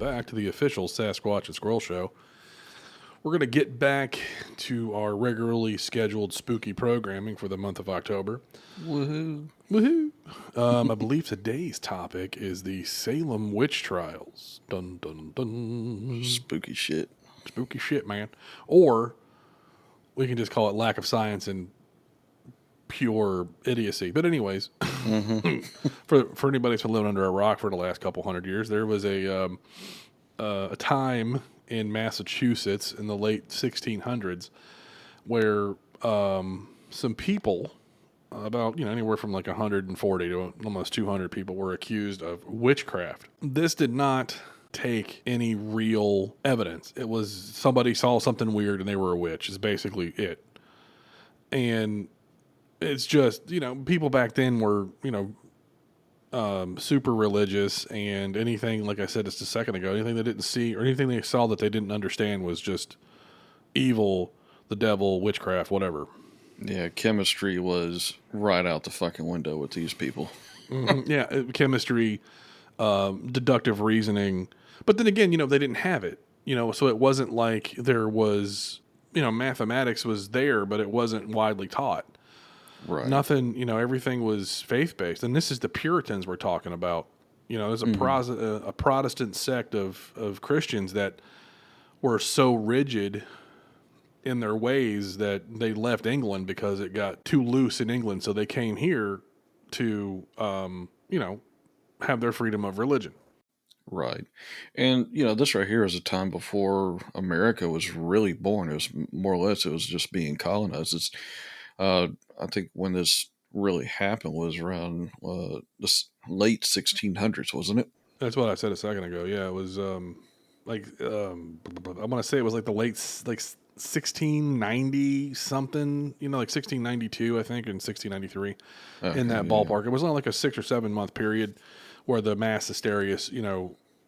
back to the official Sasquatch and Squirrel Show. We're going to get back to our regularly scheduled spooky programming for the month of October. Woohoo. Woohoo! I believe today's topic is the Salem witch trials. Dun, dun, dun. Spooky shit. Spooky shit, man. Or we can just call it lack of science and pure idiocy. But anyways, for anybody that's been living under a rock for the last couple hundred years, there was a time in Massachusetts in the late 1600s where some people, about anywhere from like 140 to almost 200 people, were accused of witchcraft. This did not take any real evidence. It was somebody saw something weird and they were a witch is basically it. And it's just, people back then were, super religious, and anything, like I said just a second ago, anything they didn't see or anything they saw that they didn't understand was just evil, the devil, witchcraft, whatever. Yeah, chemistry was right out the fucking window with these people. Yeah, chemistry, deductive reasoning. But then again, they didn't have it, so it wasn't like there was, mathematics was there, but it wasn't widely taught. Right. Nothing, everything was faith-based. And this is the Puritans we're talking about. There's a Protestant sect of Christians that were so rigid in their ways that they left England because it got too loose in England. So they came here to, have their freedom of religion. Right. And, this right here is a time before America was really born. It was more or less, it was just being colonized. It's, I think when this really happened was around the late 1600s, wasn't it? That's what I said a second ago. Yeah, it was I want to say it was like the late 1690 something, like 1692, I think, and 1693 in that ballpark. Yeah. It was only like a 6 or 7 month period where the mass hysteria,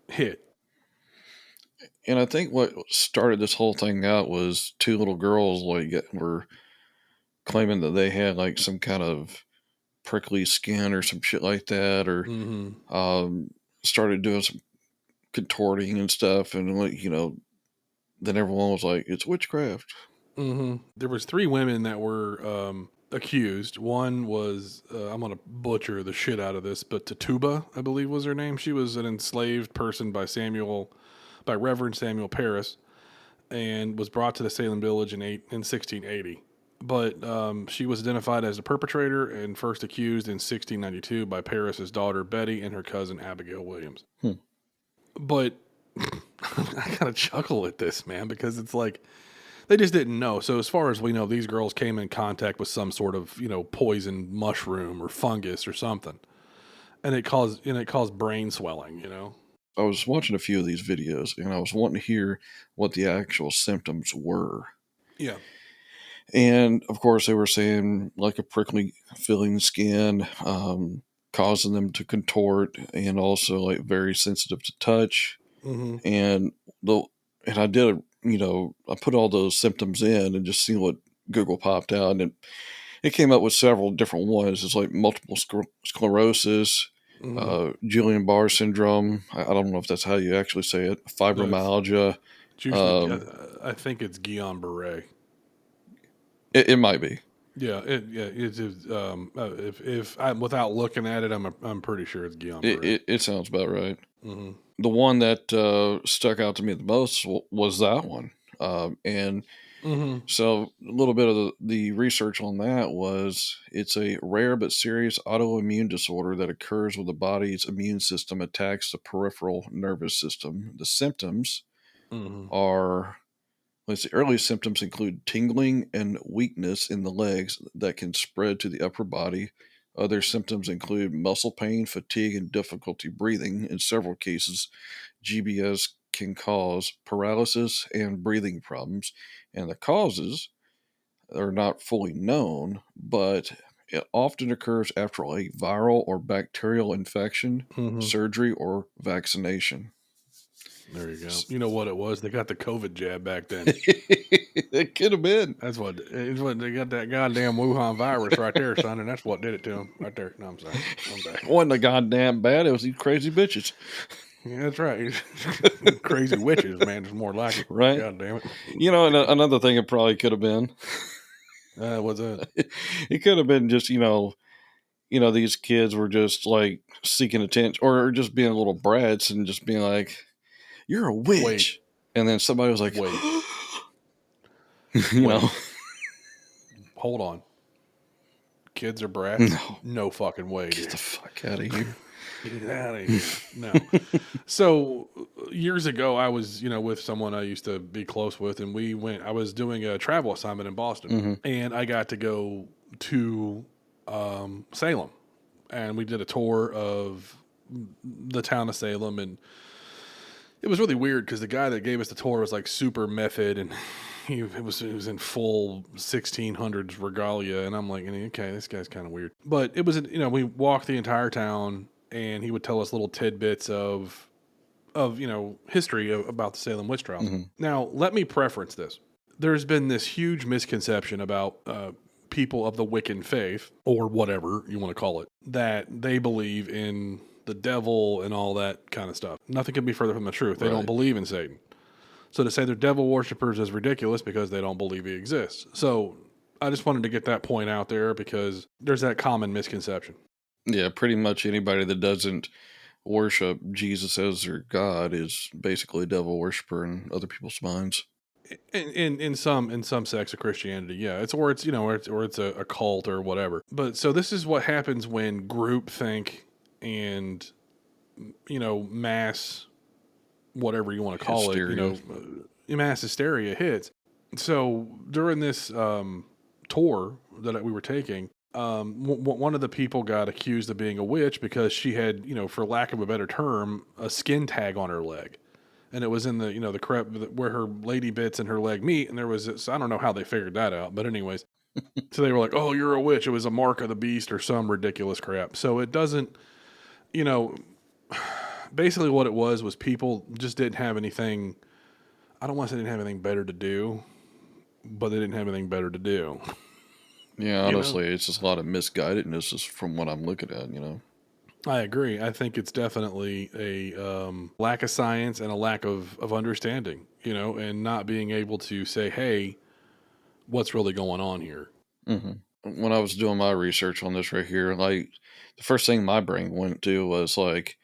hit. And I think what started this whole thing out was two little girls were claiming that they had like some kind of prickly skin or some shit like that, or started doing some contorting and stuff, and then everyone was like, it's witchcraft. There was 3 women that were accused. One was, I'm going to butcher the shit out of this, but Tituba, I believe was her name. She was an enslaved person by Reverend Samuel Parris, and was brought to the Salem village in 1680. But she was identified as the perpetrator and first accused in 1692 by Parris's daughter Betty and her cousin Abigail Williams. But I gotta chuckle at this, man, because it's like they just didn't know. So as far as we know, these girls came in contact with some sort of poison mushroom or fungus or something, and it caused brain swelling. I was watching a few of these videos, and I was wanting to hear what the actual symptoms were. Yeah. And, of course, they were saying like a prickly feeling skin, causing them to contort, and also like very sensitive to touch. And I did, I put all those symptoms in and just see what Google popped out. And it came up with several different ones. It's like multiple sclerosis, Guillain-Barré syndrome. I don't know if that's how you actually say it. Fibromyalgia. I think it's Guillain-Barré. It might be. Yeah, it is. If I'm without looking at it, I'm pretty sure it's Guillain-Barré. It sounds about right. The one that stuck out to me the most was that one, and so a little bit of the research on that was it's a rare but serious autoimmune disorder that occurs when the body's immune system attacks the peripheral nervous system. The symptoms are. The early symptoms include tingling and weakness in the legs that can spread to the upper body. Other symptoms include muscle pain, fatigue, and difficulty breathing. In several cases, GBS can cause paralysis and breathing problems, and the causes are not fully known, but it often occurs after a viral or bacterial infection, surgery, or vaccination. There you go. You know what it was? They got the COVID jab back then. It could have been. That's what they got, that goddamn Wuhan virus right there, son, and that's what did it to them right there. No, I'm sorry. It wasn't a goddamn bad. It was these crazy bitches. Yeah, that's right. Crazy witches, man. It's more like it. right? God damn it. And another thing it probably could have been, What's that? it could have been just these kids were just like seeking attention or just being little brats and just being like, "You're a Wait, witch," and then somebody was like, wait, you know, wait. Hold on. Kids are brats? no, No fucking way, get the dude. fuck out of here. Get out of here. No. So years ago, I was, with someone I used to be close with, and I was doing a travel assignment in Boston, hmm and I got to go to Salem, and we did a tour of the town of Salem, and it was really weird because the guy that gave us the tour was like super method, and it was in full 1600s regalia, and I'm like, okay, this guy's kind of weird. But it was, we walked the entire town, and he would tell us little tidbits of history about the Salem witch trials. hmm Now, let me preference this. There's been this huge misconception about people of the Wiccan faith, or whatever you want to call it, that they believe in the devil and all that kind of stuff. Nothing could be further from the truth. They don't Right. believe in Satan. So to say they're devil worshippers is ridiculous because they don't believe he exists. So I just wanted to get that point out there because there's that common misconception. Yeah, pretty much anybody that doesn't worship Jesus as their God is basically a devil worshiper in other people's minds. In some sects of Christianity, yeah, it's a cult or whatever. But so this is what happens when groupthink and mass, whatever you want to call it, Hysteria. mass hysteria hits. So during this tour that we were taking, one of the people got accused of being a witch because she had, for lack of a better term, a skin tag on her leg. And it was in the the crep where her lady bits and her leg meet, and there was this, I don't know how they figured that out, but anyways, so they were like, "Oh, you're a witch." It was a mark of the beast or some ridiculous crap. So it doesn't, you know, basically what it was people just didn't have anything. I don't want to say they didn't have anything better to do, but they didn't have anything better to do. Yeah, You know, honestly, it's just a lot of misguidedness just from what I'm looking at. I agree. I think it's definitely a lack of science and a lack of understanding. And not being able to say, "Hey, what's really going on here?" hmm When I was doing my research on this right here, like the first thing my brain went to was like,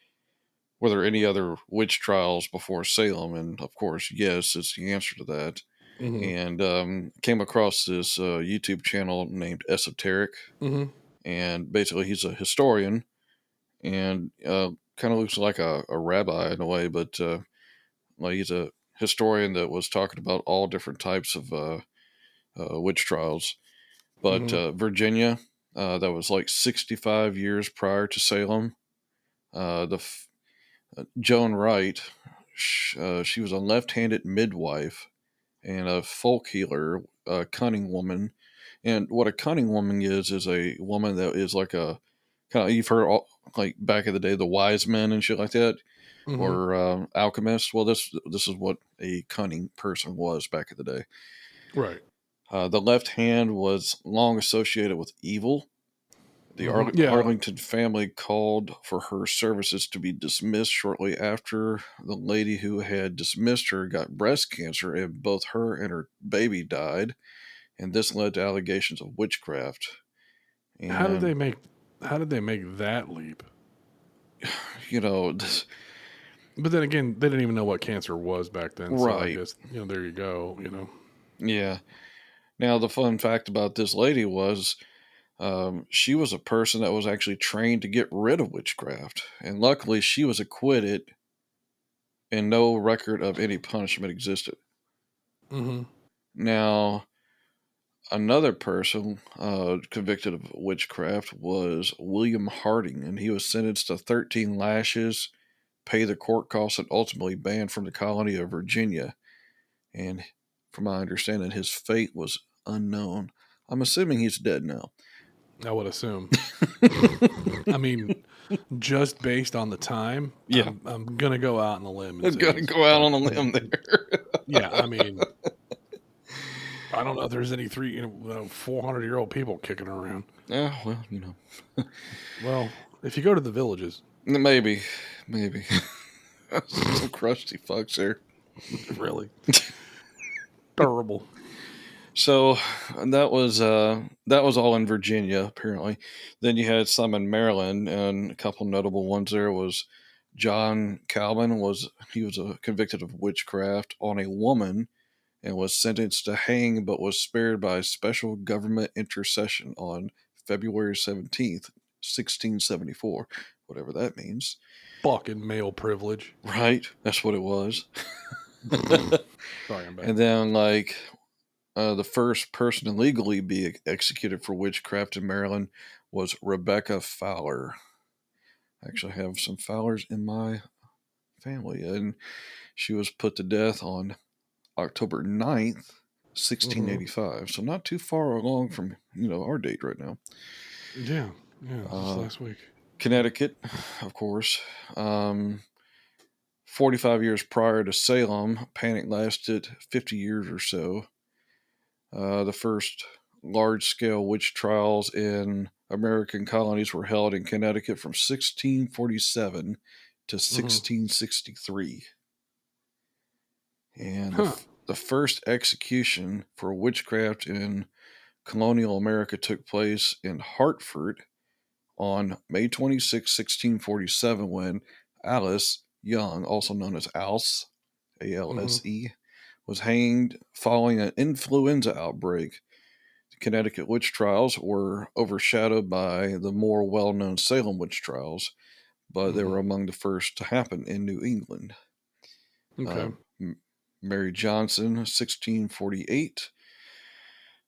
were there any other witch trials before Salem? And of course, yes, is the answer to that. Mm-hmm. And came across this YouTube channel named Esoteric, Mm-hmm. and basically he's a historian and kind of looks like a rabbi in a way, but like he's a historian that was talking about all different types of witch trials. But Mm-hmm. Virginia, that was like 65 years prior to Salem. Joan Wright, she was a left-handed midwife and a folk healer, a cunning woman. And what a cunning woman is a woman that is like a kind of, you've heard like back in the day, the wise men and shit like that, Mm-hmm. or alchemists. Well, this is what a cunning person was back in the day. Right. The left hand was long associated with evil. The Mm-hmm. Yeah. Arlington family called for her services to be dismissed shortly after the lady who had dismissed her got breast cancer, and both her and her baby died. And this led to allegations of witchcraft. How did they And, make? How did they make that leap? this, But then again, they didn't even know what cancer was back then. So I right. guess there you go. Yeah. Now, the fun fact about this lady was she was a person that was actually trained to get rid of witchcraft. And luckily, she was acquitted and no record of any punishment existed. Mm-hmm. Now, another person convicted of witchcraft was William Harding, and he was sentenced to 13 lashes, pay the court costs, and ultimately banned from the colony of Virginia. And from my understanding, his fate was unknown. I'm assuming he's dead now. I would assume. I mean, just based on the time, Yeah, I'm gonna go out on a limb and I'm say gonna he's go out on a probably limb there. yeah. I mean, I don't know if there's any 400-year-old people kicking around. Yeah, well, Well, if you go to the villages, maybe, maybe. Some crusty fucks there. Really. Terrible. So that was all in Virginia, apparently. Then you had some in Maryland, and a couple notable ones there was John Calvin was convicted of witchcraft on a woman and was sentenced to hang, but was spared by special government intercession on February 17th, 1674, whatever that means. Fucking male privilege. Right, that's what it was. Sorry, I'm back. And then the first person to legally be executed for witchcraft in Maryland was Rebecca Fowler. I actually have some Fowlers in my family, and she was put to death on October 9th, 1685. So not too far along from, our date right now. Yeah, just last week. Connecticut, of course. 45 years prior to Salem, panic lasted 50 years or so. The first large-scale witch trials in American colonies were held in Connecticut from 1647 to 1663. And the first execution for witchcraft in colonial America took place in Hartford on May 26, 1647, when Alice Young, also known as Alce, A-L-S-E, was hanged following an influenza outbreak. The Connecticut witch trials were overshadowed by the more well-known Salem witch trials, but they were among the first to happen in New England. Okay. Mary Johnson, 1648.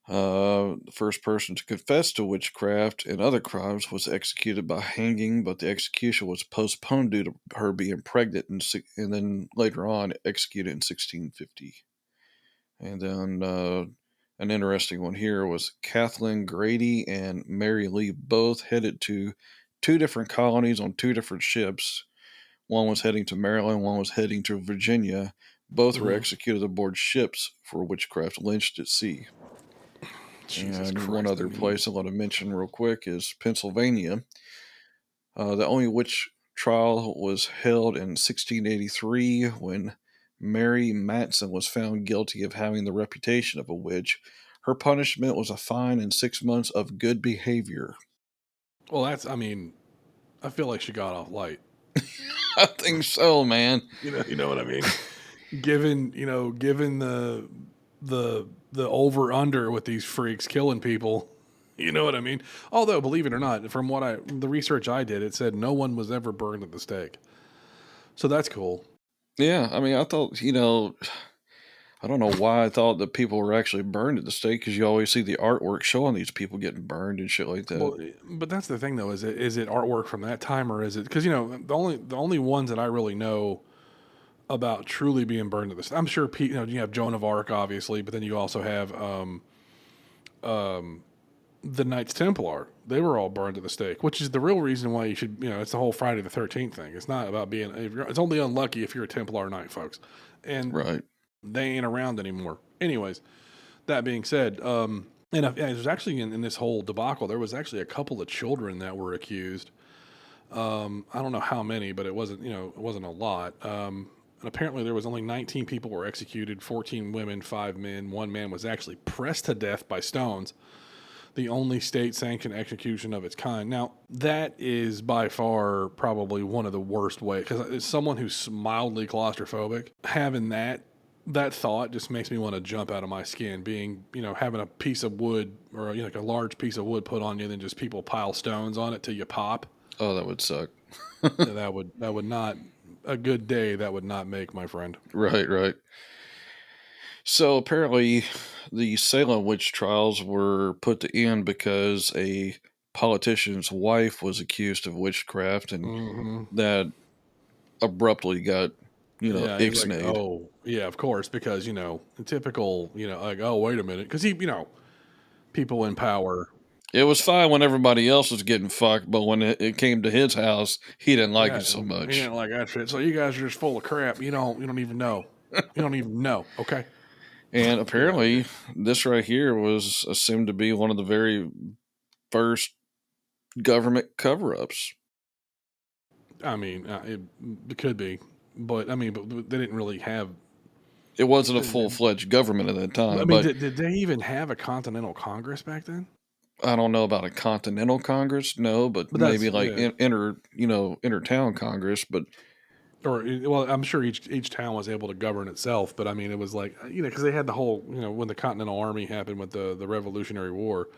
The first person to confess to witchcraft and other crimes was executed by hanging, but the execution was postponed due to her being pregnant, and then later on executed in 1650. And then an interesting one here was Kathleen Grady and Mary Lee, both headed to two different colonies on two different ships. One was heading to Maryland, one was heading to Virginia. Both were executed aboard ships for witchcraft, lynched at sea. Jesus and Christ, one other place I want to mention real quick is Pennsylvania. The only witch trial was held in 1683 when Mary Matson was found guilty of having the reputation of a witch. Her punishment was a fine and 6 months of good behavior. Well, I feel like she got off light. I think so, man. You know what I mean? given the over under with these freaks killing people, you know what I mean? Although, believe it or not, from the research I did, it said no one was ever burned at the stake. So that's cool. Yeah, I mean, I thought, I don't know why I thought that people were actually burned at the stake, because you always see the artwork showing these people getting burned and shit like that. Well, but that's the thing, though. Is it artwork from that time, or is it because the only ones that I really know about truly being burned at the stake? I'm sure you have Joan of Arc, obviously, but then you also have the Knights Templar. They were all burned at the stake, which is the real reason why you should, it's the whole Friday the 13th thing. It's not about being, it's only unlucky if you're a Templar Knight, folks. And right. They ain't around anymore. Anyways, that being said, and it was actually in this whole debacle, there was actually a couple of children that were accused. I don't know how many, but it wasn't a lot. And apparently there was only 19 people were executed, 14 women, 5 men. One man was actually pressed to death by stones. The only state-sanctioned execution of its kind. Now, that is by far probably one of the worst ways, because as someone who's mildly claustrophobic, having that thought just makes me want to jump out of my skin. Being, having a piece of wood or like a large piece of wood put on you, and then just people pile stones on it till you pop. Oh, that would suck. that would not, a good day that would not make, my friend. Right. So apparently, the Salem witch trials were put to end because a politician's wife was accused of witchcraft, and that abruptly got, Yeah, he's like, ixnayed. oh, yeah, of course, because, typical, like, oh, wait a minute. Because people in power. It was fine when everybody else was getting fucked, but when it came to his house, he didn't like Yeah, it so he much. didn't like that shit. So you guys are just full of crap. You don't even know. You don't even know, okay? And apparently, this right here was assumed to be one of the very first government cover-ups. I mean, it could be. but I mean, but they didn't really have. It wasn't a full-fledged government at that I time, mean, but did they even have a Continental Congress back then? I don't know about a continental Congress, no, but But that's maybe like yeah. intertown Congress, but Or well, I'm sure each town was able to govern itself, but I mean, it was like because they had the whole when the Continental Army happened with the Revolutionary War,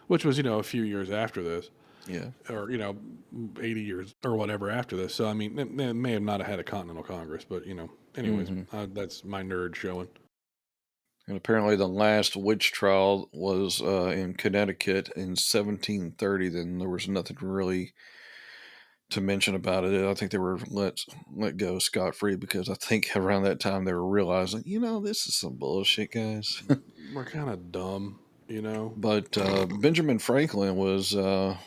which was a few years after this, yeah. or 80 years or whatever after this. So I mean, they may have not have had a Continental Congress, but anyways, hmm that's my nerd showing. And apparently, the last witch trial was in Connecticut in 1730. Then there was nothing really to mention about it. I think they were let go scot free because I think around that time they were realizing, this is some bullshit, guys. We're kind of dumb, you know. But Benjamin Franklin was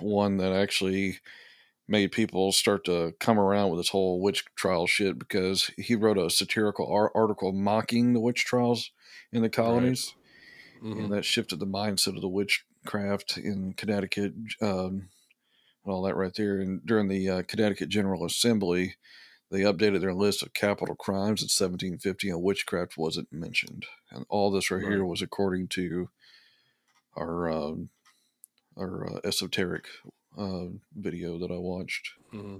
one that actually made people start to come around with this whole witch trial shit because he wrote a satirical article mocking the witch trials in the Right. colonies, Mm-hmm. and that shifted the mindset of the witchcraft in Connecticut, and all that right there. And during the Connecticut General Assembly, they updated their list of capital crimes in 1750, and witchcraft wasn't mentioned. And all this right here Right. was according to our esoteric video that I watched. Mm-hmm.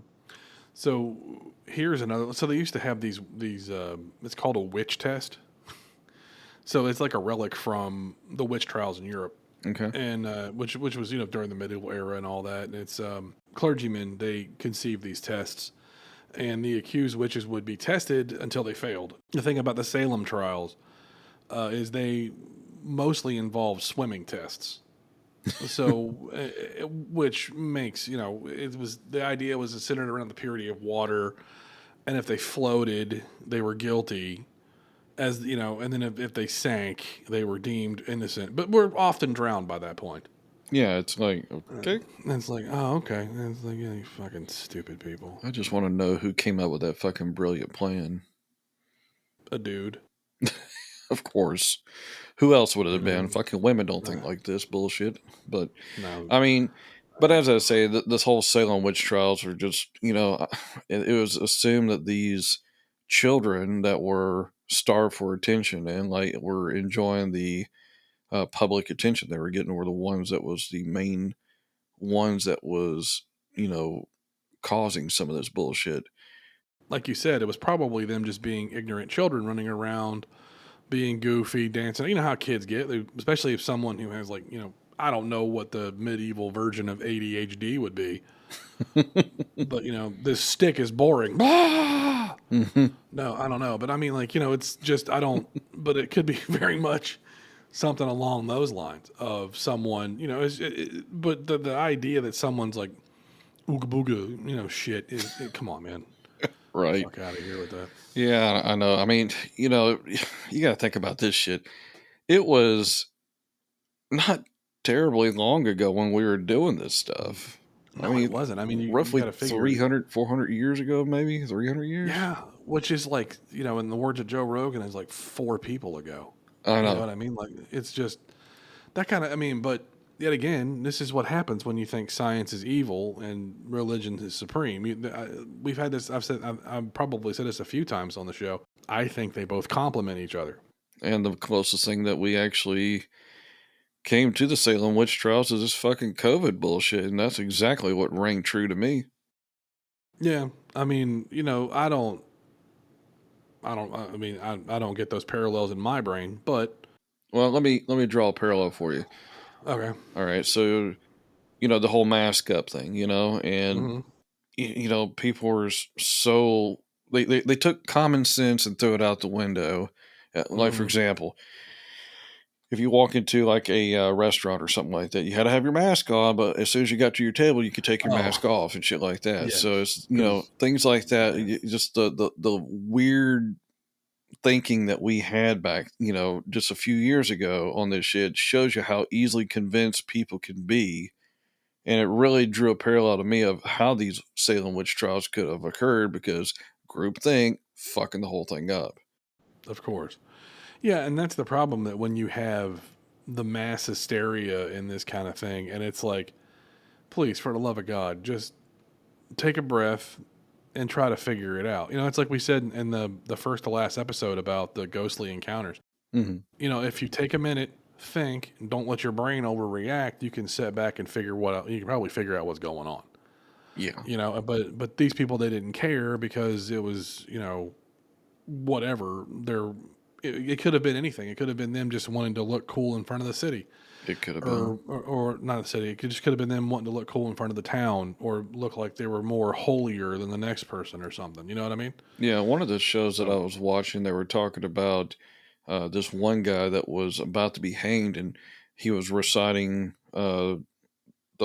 So here's another. So they used to have these. It's called a witch test. So it's like a relic from the witch trials in Europe, Okay. and which was during the medieval era and all that. And it's clergymen, they conceived these tests, and the accused witches would be tested until they failed. The thing about the Salem trials is they mostly involved swimming tests. So, which makes it was the idea was centered around the purity of water, and if they floated, they were guilty. As and then if they sank, they were deemed innocent, but were often drowned by that point. Yeah, it's like, okay. And it's like, oh, okay. And it's like, yeah, you fucking stupid people. I just want to know who came up with that fucking brilliant plan. A dude. Of course. Who else would it have been? Mm, Fucking women don't think like this bullshit. But, no. I mean, but as I say, this whole Salem witch trials were just, it was assumed that these children that were starved for attention and like were enjoying the public attention they were getting were the ones that was the main ones that was, you know, causing some of this bullshit. Like you said, it was probably them just being ignorant children running around, being goofy, dancing. You know how kids get, especially if someone who has I don't know what the medieval version of ADHD would be, but this stick is boring. Ah! hmm No, I don't know, but I mean, it's just I don't. But it could be very much something along those lines of someone, but the idea that someone's like ooga booga, shit come on, man, Right. fuck out of here with that. Yeah, I know. I mean, you got to think about this shit. It was not terribly long ago when we were doing this stuff. I No, it mean, wasn't. I mean, you got roughly to figure, 300, 400 years ago, maybe 300 years. yeah, which is like in the words of Joe Rogan, is like 4 people ago. I You know know. what I mean? Like it's just that kind of. I mean, but yet again, this is what happens when you think science is evil and religion is supreme. We've had this. I've probably said this a few times on the show. I think they both complement each other. And the closest thing that we actually came to the Salem witch trials is this fucking COVID bullshit. And that's exactly what rang true to me. Yeah, I mean, I don't. I mean, I don't get those parallels in my brain, but Well, let me draw a parallel for you. okay. All right. So, the whole mask up thing, and Hmm. people were so they took common sense and threw it out the window. Like for Hmm. example, if you walk into like a restaurant or something like that, you had to have your mask on, but as soon as you got to your table, you could take your Oh, mask off and shit like that. yes, So it's because things like that. yeah, Just the weird thinking that we had back, just a few years ago on this shit shows you how easily convinced people can be. And it really drew a parallel to me of how these Salem witch trials could have occurred because groupthink fucking the whole thing up. of course. Yeah, and that's the problem that when you have the mass hysteria in this kind of thing, and it's like, please, for the love of God, just take a breath and try to figure it out. It's like we said in the first to last episode about the ghostly encounters. Mm-hmm. If you take a minute, think, and don't let your brain overreact, you can sit back and figure what out. You can probably figure out what's going on. Yeah. But these people, they didn't care because it was whatever. It could have been anything. It could have been them just wanting to look cool in front of the city, It could have been. or not the city. Just could have been them wanting to look cool in front of the town, or look like they were more holier than the next person or something. You know what I mean? Yeah, one of the shows that I So, was watching, they were talking about this one guy that was about to be hanged, and he was reciting the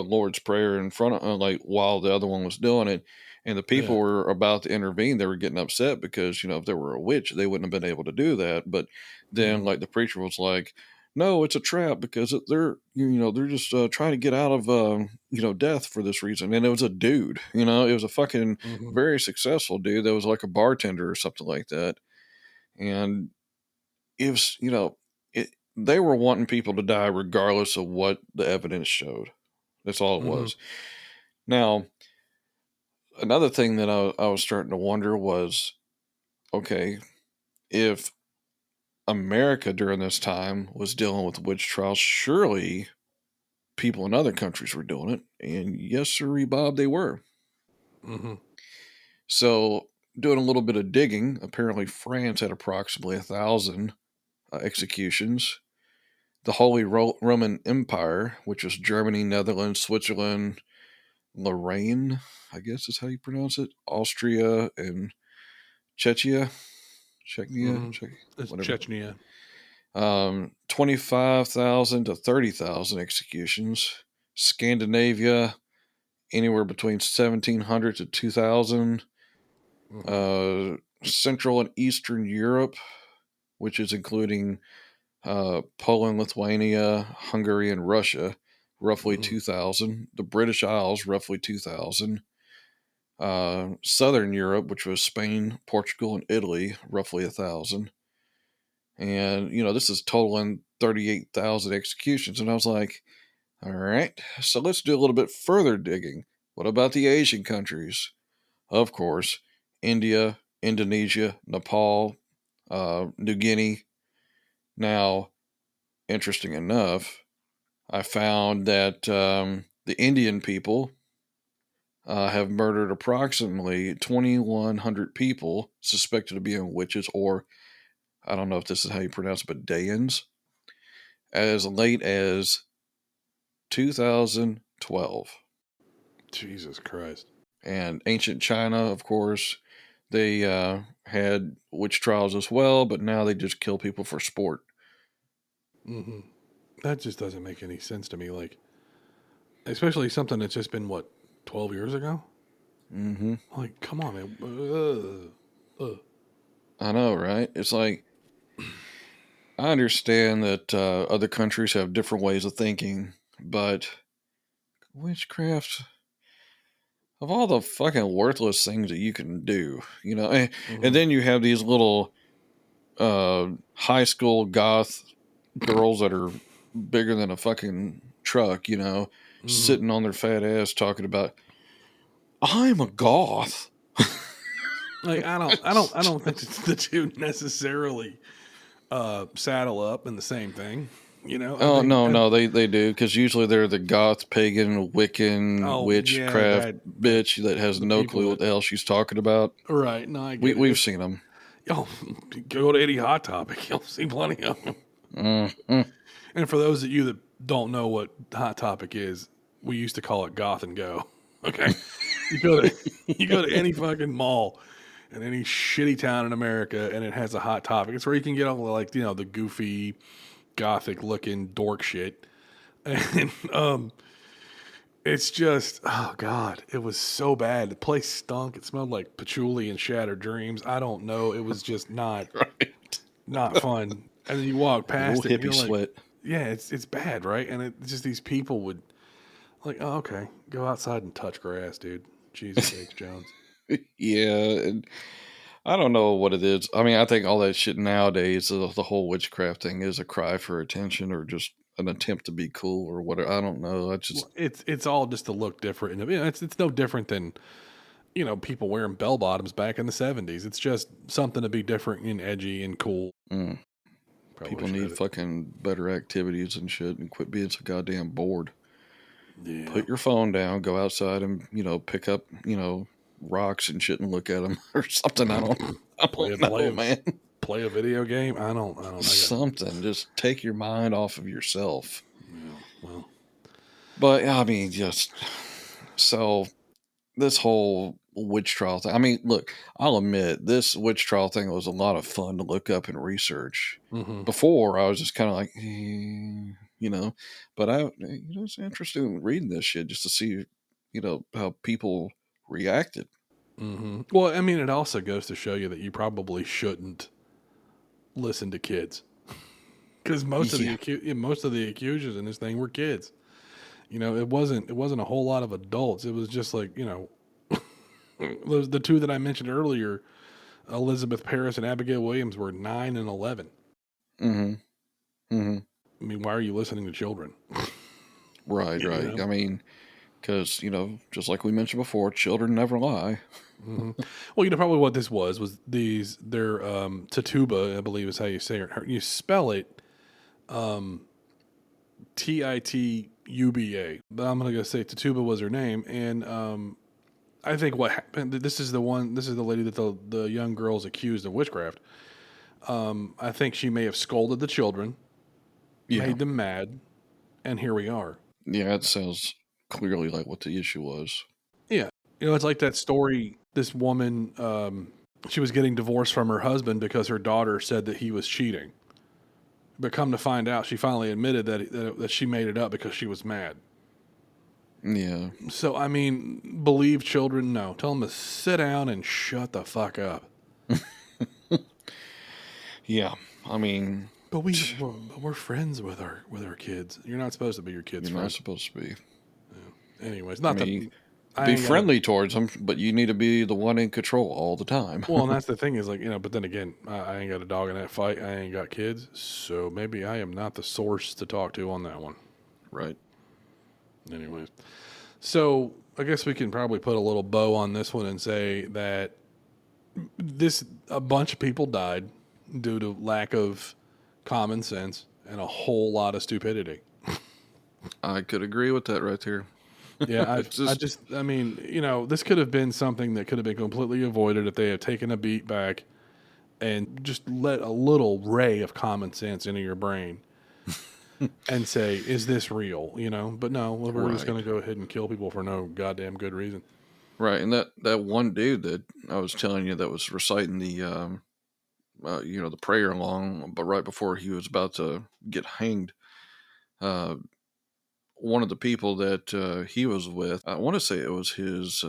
Lord's Prayer in front of, like, while the other one was doing it, and the people yeah. were about to intervene. They were getting upset because if there were a witch, they wouldn't have been able to do that. But then, Hmm. like, the preacher was like, "No, it's a trap because they're just trying to get out of death for this reason." And it was a dude, it was a fucking Hmm. very successful dude that was like a bartender or something like that, and it was they were wanting people to die regardless of what the evidence showed. That's all it Hmm. was. Now, another thing that I was starting to wonder was, okay, if America during this time was dealing with witch trials, surely people in other countries were doing it. And yes, sir, Bob, they were. Hmm. So, doing a little bit of digging, apparently France had approximately 1,000 executions. The Holy Roman Empire, which was Germany, Netherlands, Switzerland, Lorraine, I guess is how you pronounce it, Austria, and Czechia, Hmm. It's whatever. Chechnya. 25,000 to 30,000 executions. Scandinavia, anywhere between 1,700 to 2,000. Hmm. Central and Eastern Europe, which is including Poland, Lithuania, Hungary, and Russia, roughly Hmm. 2,000. The British Isles, roughly 2,000. Southern Europe, which was Spain, Portugal, and Italy, roughly 1,000. And this is totaling 38,000 executions. And I was like, all right, so let's do a little bit further digging. What about the Asian countries? Of course, India, Indonesia, Nepal, New Guinea. Now, interesting enough, I found that the Indian people have murdered approximately 2,100 people suspected of being witches, or I don't know if this is how you pronounce it, but Dayans, as late as 2012. Jesus Christ. And ancient China, of course, they had witch trials as well, but now they just kill people for sport. Hmm. That just doesn't make any sense to me. Like, especially something that's just been, what, 12 years ago? Hmm. Like, come on, man. I know, right? It's like, I understand that other countries have different ways of thinking, but witchcraft, of all the fucking worthless things that you can do, and Hmm. then you have these little high school goth girls that are bigger than a fucking truck, Hmm. sitting on their fat ass talking about, I'm a goth. Like, I don't think the two necessarily saddle up in the same thing. I Oh think, no, no, they do, because usually they're the goth, pagan, Wiccan, oh yeah, witchcraft that bitch that has the no people clue what that, the hell she's talking about. right? No, I We get it. we've It's, seen them. oh, go to any hot topic, you'll see plenty of them. Mm-hmm. And for those of you that don't know what hot topic is, we used to call it goth and go. Okay, you go to you go to any fucking mall in any shitty town in America, and it has a hot topic. It's where you can get all the, like, the goofy, gothic looking dork shit, and it's just, oh god, it was so bad. The place stunk. It smelled like patchouli and shattered dreams. I don't know. It was just Right. not fun. And then you walk A little past it, and hippie you're like, sweat. yeah, it's bad, right? And it's just these people would, like, oh, okay, go outside and touch grass, dude. Jesus H Jones. Yeah, and I don't know what it is. I mean, I think all that shit nowadays, the whole witchcraft thing, is a cry for attention or just an attempt to be cool or whatever. I don't know. I just Well, it's all just to look different, and it's no different than people wearing bell bottoms back in the 70s. It's just something to be different and edgy and cool. Mm. People need fucking better activities and shit and quit being so goddamn bored. Yeah. Put your phone down, go outside and, pick up, rocks and shit and look at them or something. I don't know, man. Play a video game. I don't. Something. Just take your mind off of yourself. Yeah, well. But, I mean, so this whole witch trial thing. I mean, look, I'll admit this witch trial thing was a lot of fun to look up and research. Mm-hmm. Before, I was just kind of like, but it's interesting reading this shit just to see, how people reacted. Mm-hmm. Well, I mean, it also goes to show you that you probably shouldn't listen to kids, because most of the accusers in this thing were kids. It wasn't a whole lot of adults. It was just like, the two that I mentioned earlier, Elizabeth Parris and Abigail Williams, were 9 and 11. Mm-hmm. Mm-hmm. I mean, why are you listening to children? Right. I mean, because, just like we mentioned before, children never lie. Mm-hmm. Well, probably what this was they're Tituba, I believe is how you say it. You spell it Tituba, but I'm going to say Tituba was her name. And I think what happened, this is the lady that the young girls accused of witchcraft. I think she may have scolded the children, made them mad, and here we are. Yeah, it sounds clearly like what the issue was. Yeah. It's like that story, this woman, she was getting divorced from her husband because her daughter said that he was cheating. But come to find out, she finally admitted that she made it up because she was mad. Yeah. So, I mean, believe children? No. Tell them to sit down and shut the fuck up. Yeah. I mean... But we're friends with our kids. You're not supposed to be your kids' friend. You're not supposed to be. Yeah. Anyways, be friendly towards them, but you need to be the one in control all the time. Well, and that's the thing is like, but then again, I ain't got a dog in that fight. I ain't got kids. So maybe I am not the source to talk to on that one. Right. Anyways. So I guess we can probably put a little bow on this one and say that a bunch of people died due to lack of common sense and a whole lot of stupidity. I could agree with that right there. Yeah, I mean, this could have been something that could have been completely avoided if they had taken a beat back and just let a little ray of common sense into your brain and say, is this real? But no, we're just going to go ahead and kill people for no goddamn good reason. Right. And that one dude that I was telling you that was reciting the, the prayer along, but right before he was about to get hanged, one of the people that he was with, I want to say it was his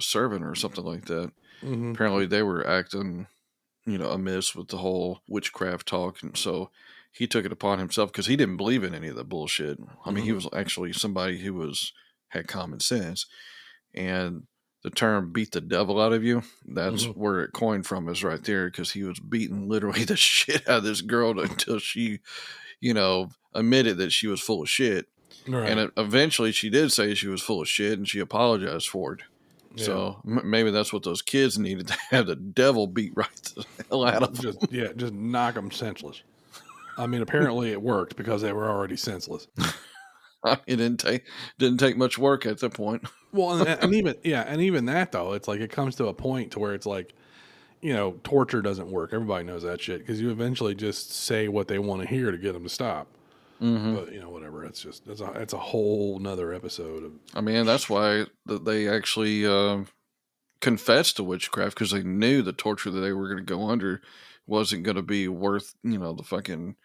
servant or something like that. Mm-hmm. Apparently they were acting, amiss with the whole witchcraft talk. And so he took it upon himself because he didn't believe in any of the bullshit. I mean, he was actually somebody who had common sense. And the term beat the devil out of you, that's where it coined from, is right there, because he was beating literally the shit out of this girl until she, admitted that she was full of shit. Right. And eventually she did say she was full of shit and she apologized for it. Yeah. So maybe that's what those kids needed, to have the devil beat right the hell out of them. Just knock them senseless. I mean, apparently it worked because they were already senseless. It didn't take much work at that point. Well, and even that though, it's like it comes to a point to where it's like, torture doesn't work. Everybody knows that shit because you eventually just say what they want to hear to get them to stop. Mm-hmm. But whatever. It's a whole nother episode. I mean, that's why they actually confessed to witchcraft, because they knew the torture that they were going to go under wasn't going to be worth the fucking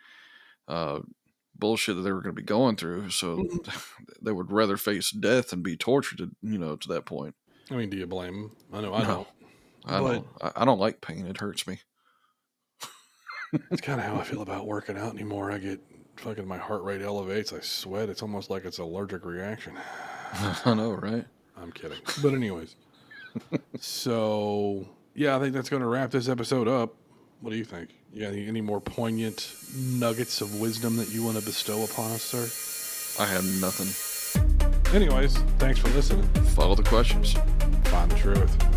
bullshit that they were going to be going through. So they would rather face death than be tortured to that point. I mean, do you blame them? I know I don't. I don't like pain. It hurts me. It's kind of how I feel about working out anymore. I get fucking, my heart rate elevates. I sweat. It's almost like it's an allergic reaction. I know, right? I'm kidding. But anyways. So, yeah, I think that's going to wrap this episode up. What do you think? You got any more poignant nuggets of wisdom that you want to bestow upon us, sir? I have nothing. Anyways, thanks for listening. Follow the questions. Find the truth.